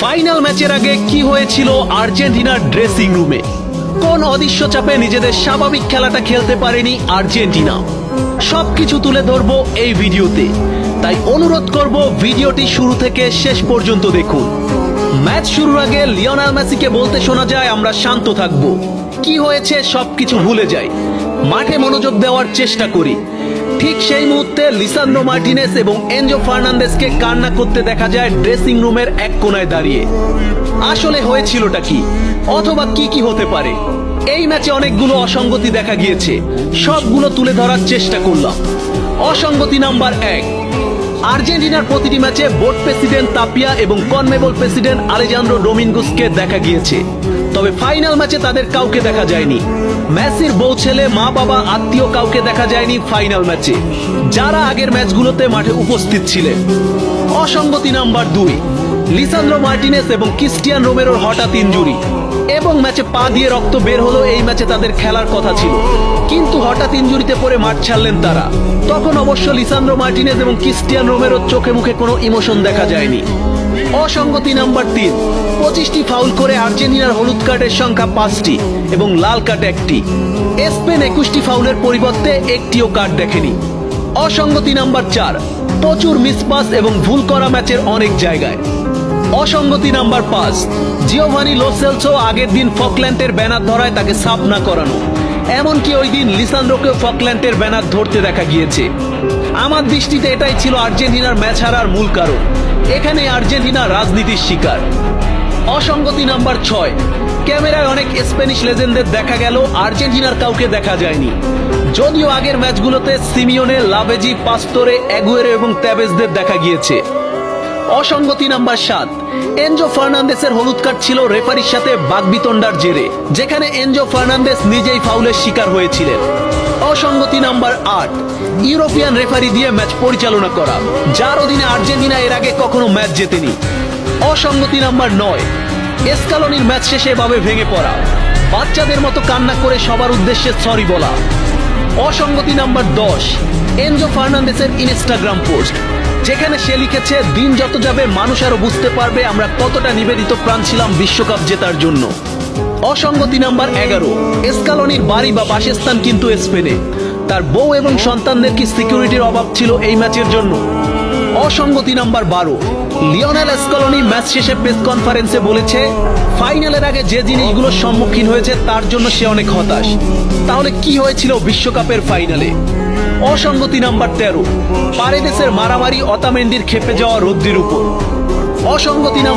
Final ম্যাচের আগে কি হয়েছিল আর্জেন্টিনার ড্রেসিং রুমে, কোন অদৃশ্য চাপে নিজেদের স্বাভাবিক খেলাটা খেলতে পারেনি আর্জেন্টিনা, সবকিছু তুলে ধরবো এই ভিডিওতে। তাই অনুরোধ করব ভিডিওটি শুরু থেকে শেষ পর্যন্ত দেখুন। ম্যাচ শুরুর আগে লিওনেল মেসিকে বলতে শোনা যায়, আমরা শান্ত থাকবো, কি হয়েছে সবকিছু ভুলে যাই, মাঠে মনোযোগ দেওয়ার চেষ্টা করি। ঠিক সেই মুহূর্তে লিসান্দ্রো মার্টিনেজ এবং এনজো ফার্নান্দেজকে কান্না করতে দেখা যায় ড্রেসিং রুমের এক কোনায় দাঁড়িয়ে। আসলে হয়েছিলটা কি, অথবা কি কি হতে পারে? এই ম্যাচে অনেকগুলো অসঙ্গতি দেখা গিয়েছে, সবগুলো তুলে ধরার চেষ্টা করলাম। অসঙ্গতি নাম্বার 1, আর্জেন্টিনার প্রতিটি ম্যাচে বোর্ড প্রেসিডেন্ট তাপিয়া এবং কনমেবল প্রেসিডেন্ট আলেজান্দ্রো ডোমিঙ্গুসকে দেখা গিয়েছে, তবে ফাইনাল ম্যাচে তাদের কাউকে দেখা যায়নি। মেসির বউ, ছেলে, মা, বাবা, আত্মীয় কাউকে দেখা যায়নি ফাইনাল ম্যাচে, যারা আগের ম্যাচগুলোতে মাঠে উপস্থিত ছিলেন। অসঙ্গতি নাম্বার 2, লিসান্দ্রো মার্টিনেজ এবং ক্রিস্টিয়ান রোমেরোর হঠাৎ ইনজুরি এবং ম্যাচে পা দিয়ে রক্ত বের হলো। এই ম্যাচে তাদের খেলার কথা ছিল, কিন্তু হঠাৎ ইনজুরিতে পড়ে মাঠ ছাড়লেন তারা। তখন অবশ্য লিসান্দ্রো মার্টিনেজ এবং ক্রিস্টিয়ান রোমেরোর চোখে মুখে কোনো ইমোশন দেখা যায়নি। অসঙ্গতি নাম্বার 3, 25টি ফাউল করে আর্জেন্টিনার হলুদ কার্ডের সংখ্যা 5টি এবং লাল কার্ড 1টি। স্পেন 21টি ফাউলের পরিবর্তে একটিও কার্ড দেখেনি। অসঙ্গতি নাম্বার 4, প্রচুর মিসপাস এবং ভুল করা ম্যাচের অনেক জায়গায়। অসঙ্গতি নাম্বার 5, জিওভানি লো সেলসো আগের দিন ফকল্যান্ডের ব্যানার ধরায় তাকে সাফ না করানো, এমনকি ওই দিন লিসান্দ্রোকেও ফকল্যান্ডের ব্যানার ধরতে দেখা গিয়েছে। আমার দৃষ্টিতে এটাই ছিল আর্জেন্টিনার ম্যাচ হারার মূল কারণ। এখানে আর্জেন্টিনা রাজনীতির শিকার। অসঙ্গতি নাম্বার 6, ক্যামেরায় অনেক স্প্যানিশ লেজেন্ডদের দেখা গেল, আর্জেন্টিনার কাউকে দেখা যায়নি। যদিও আগের ম্যাচগুলোতে সিমিওনে, লাভেজি, পাস্তোরে, অ্যাগুয়েরো এবং তেভেজদের দেখা গিয়েছে। অসঙ্গতি নাম্বার 7, এনজো ফার্নান্দেসের হলুদ কার্ড ছিল রেফারির সাথে বাগবিতণ্ডার জেরে, যেখানে এনজো ফার্নান্দেস নিজেই ফাউলের শিকার হয়েছিলেন। অসঙ্গতি নাম্বার 8, ইউরোপিয়ান রেফারি দিয়ে ম্যাচ পরিচালনা করা, যার অধীনে আর্জেন্টিনা এর আগে কখনো ম্যাচ জেতেনি। অসঙ্গতি নাম্বার 9, স্কালোনির ম্যাচ শেষে এভাবে ভেঙে পড়া, বাচ্চাদের মতো কান্না করে সবার উদ্দেশ্যে সরি বলা। অসঙ্গতি নাম্বার 10, এনজো ফার্নান্দেসের ইনস্টাগ্রাম পোস্ট, যেখানে সে লিখেছে, দিন যত যাবে মানুষ আরো বুঝতে পারবে আমরা কতটা নিবেদিত প্রাণ ছিলাম বিশ্বকাপ জেতার জন্য। অসঙ্গতি নাম্বার 11, স্কালোনির বাড়ি বা বাসস্থান কিন্তু স্পেনে, তার বউ এবং সন্তানদের কি সিকিউরিটির অভাব ছিল এই ম্যাচের জন্য? অসঙ্গতি নাম্বার 12, লিওনেল স্কালোনি ম্যাচ শেষে প্রেস কনফারেন্সে বলেছে, ফাইনালের আগে যে জিনিসগুলোর সম্মুখীন হয়েছে তার জন্য সে অনেক হতাশ। তাহলে কি হয়েছিল বিশ্বকাপের ফাইনালে? অসঙ্গতি নাম্বার 13, পারেদেসের মারামারি অতামেন্ডির খেপে যাওয়া রদ্রির উপর। অসঙ্গতি নাম্বার